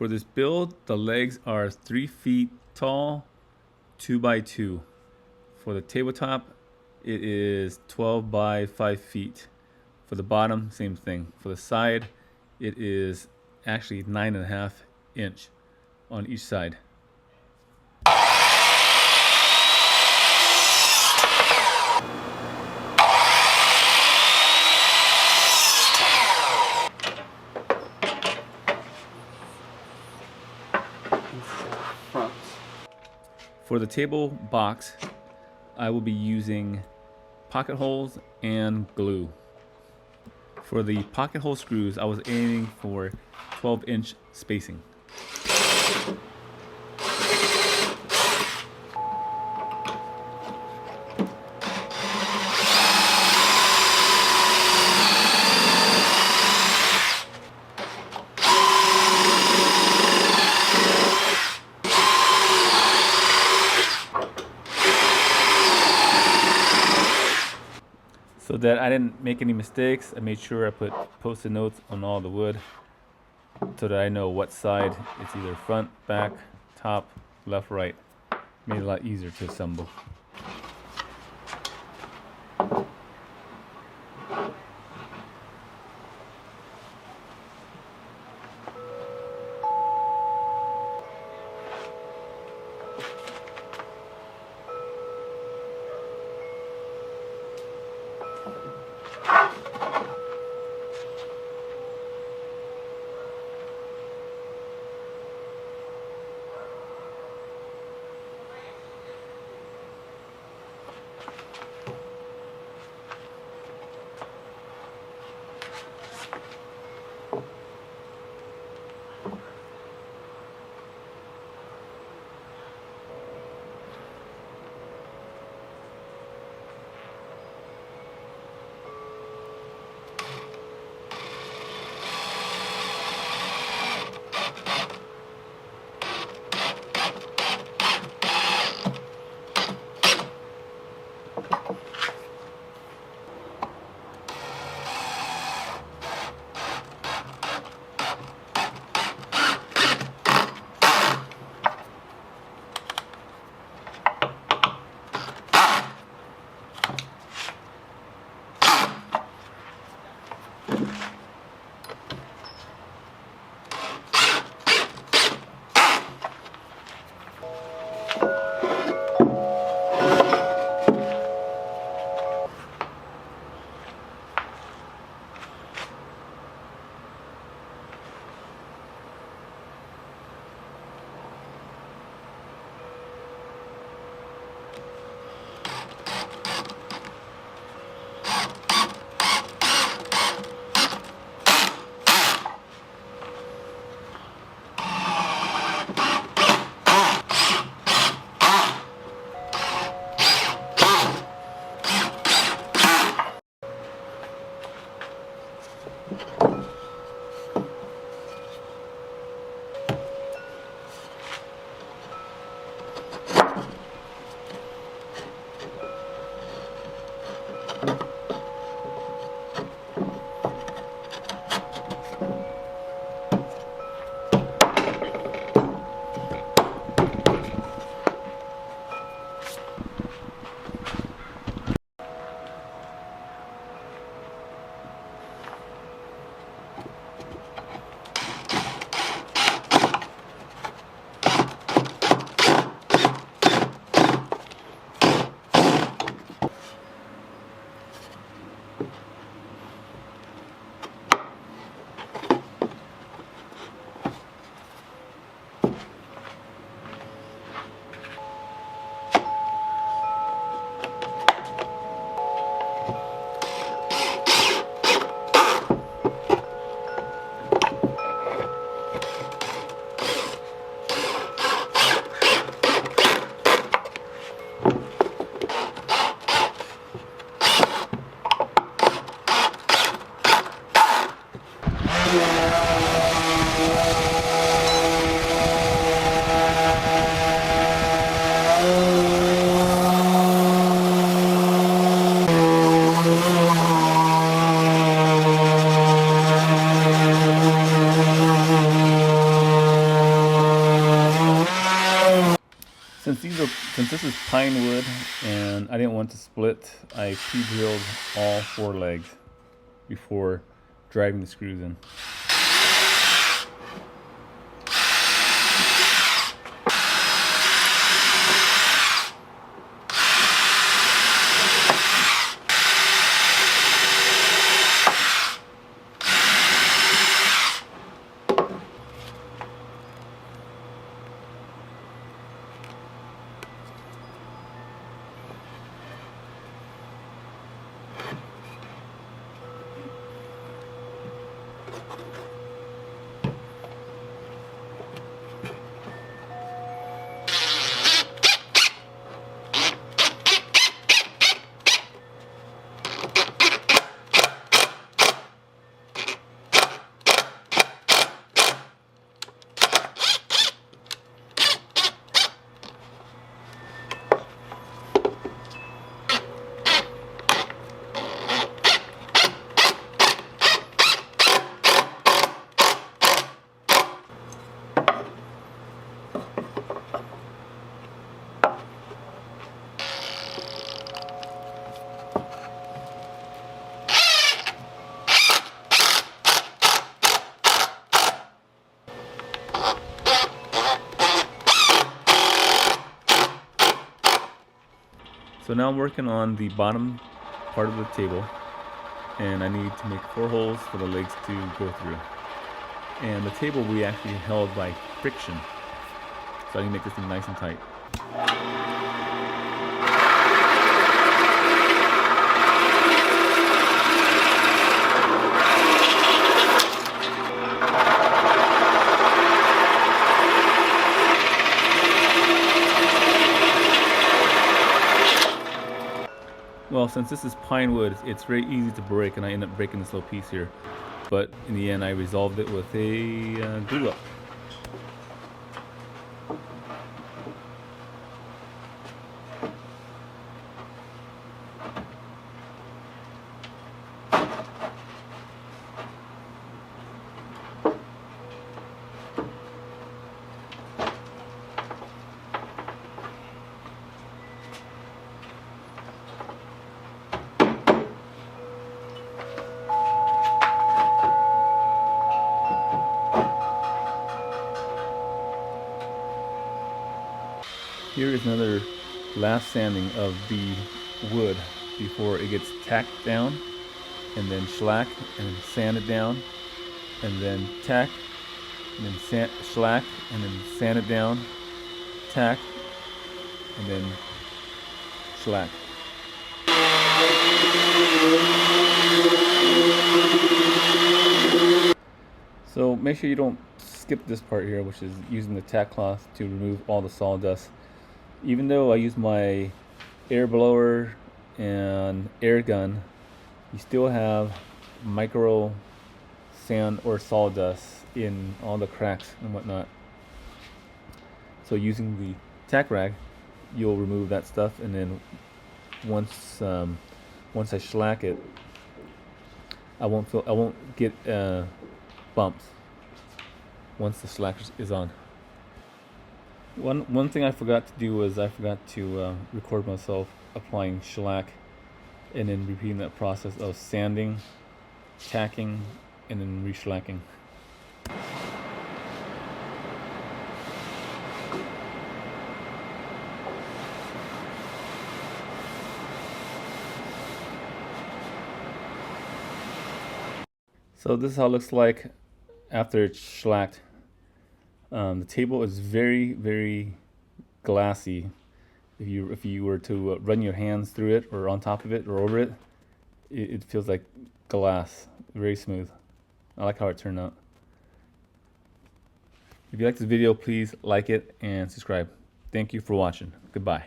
For this build, the legs are 3 feet tall, 2 by 2. For the tabletop, it is 12 by 5 feet. For the bottom, same thing. For the side, it is actually 9.5 inch on each side. Front. For the table box, I will be using pocket holes and glue. For the pocket hole screws, I was aiming for 12-inch spacing. So that I didn't make any mistakes, I made sure I put post-it notes on all the wood so that I know what side it's either front, back, top, left, right. Made it a lot easier to assemble. since this is pine wood and I didn't want to split, I pre-drilled all 4 legs before driving the screws in. So now I'm working on the bottom part of the table, and I need to make 4 holes for the legs to go through. And the table we actually held by friction, so I can make this thing nice and tight. Well, since this is pine wood, it's very easy to break, and I end up breaking this little piece here. But in the end, I resolved it with a glue up. Here is another last sanding of the wood before it gets tacked down, and then shellac, and then sand it down, and then tack, and then shellac, and then sand it down, tack, and then shellac. So make sure you don't skip this part here, which is using the tack cloth to remove all the sawdust. Even though I use my air blower and air gun, you still have micro sand or sawdust in all the cracks and whatnot. So using the tack rag, you'll remove that stuff, and then once I shellac it, I won't get bumps once the shellac is on. One thing I forgot to do was I forgot to record myself applying shellac and then repeating that process of sanding, tacking, and then re-shellacking. So this is how it looks like after it's shellacked. The table is very, very glassy. If you were to run your hands through it or on top of it or over it, it feels like glass. Very smooth. I like how it turned out. If you like this video, please like it and subscribe. Thank you for watching. Goodbye.